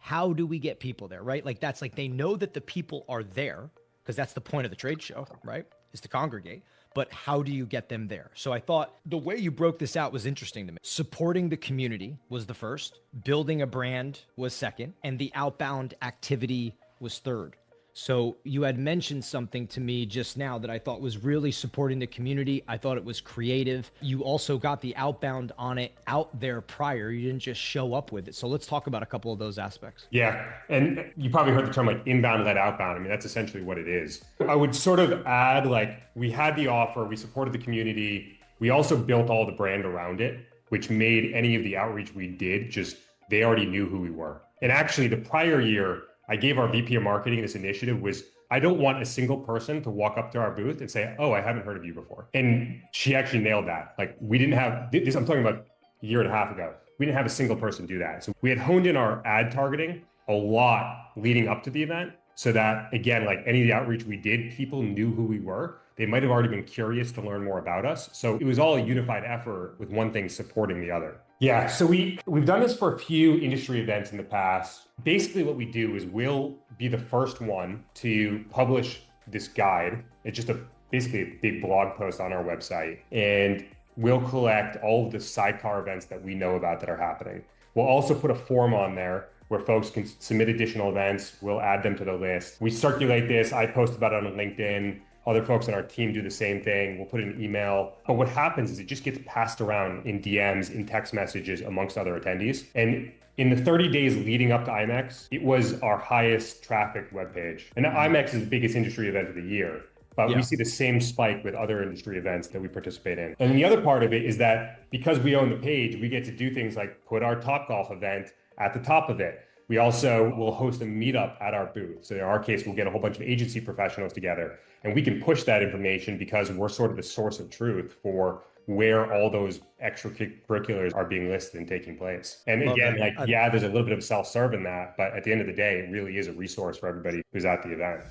how do we get people there, right? Like that's like they know that the people are there because that's the point of the trade show, right? Is to congregate. But how do you get them there? So I thought the way you broke this out was interesting to me. Supporting the community was the first, building a brand was second, and the outbound activity was third. So you had mentioned something to me just now that I thought was really supporting the community. I thought it was creative. You also got the outbound on it out there prior. You didn't just show up with it. So let's talk about a couple of those aspects. Yeah. And you probably heard the term like inbound led outbound. I mean, that's essentially what it is. I would sort of add like we had the offer, we supported the community. We also built all the brand around it, which made any of the outreach we did just, they already knew who we were. And actually the prior year, I gave our VP of marketing this initiative was, I don't want a single person to walk up to our booth and say, oh, I haven't heard of you before. And she actually nailed that. Like we didn't have this, I'm talking about a year and a half ago. We didn't have a single person do that. So we had honed in our ad targeting a lot leading up to the event so that again, like any of the outreach we did, people knew who we were. They might have already been curious to learn more about us. So it was all a unified effort with one thing supporting the other. Yeah, so we've done this for a few industry events in the past. Basically what we do is we'll be the first one to publish this guide. It's just basically a big blog post on our website. And we'll collect all of the sidecar events that we know about that are happening. We'll also put a form on there where folks can submit additional events. We'll add them to the list. We circulate this. I post about it on LinkedIn. Other folks on our team do the same thing. We'll put an email. But what happens is it just gets passed around in DMs, in text messages amongst other attendees. And in the 30 days leading up to IMEX, it was our highest traffic webpage. And IMEX is the biggest industry event of the year. But we see the same spike with other industry events that we participate in. And then the other part of it is that because we own the page, we get to do things like put our Topgolf event at the top of it. We also will host a meetup at our booth. So in our case, we'll get a whole bunch of agency professionals together and we can push that information because we're sort of the source of truth for where all those extracurriculars are being listed and taking place. And again, there's a little bit of self-serve in that, but at the end of the day, it really is a resource for everybody who's at the event.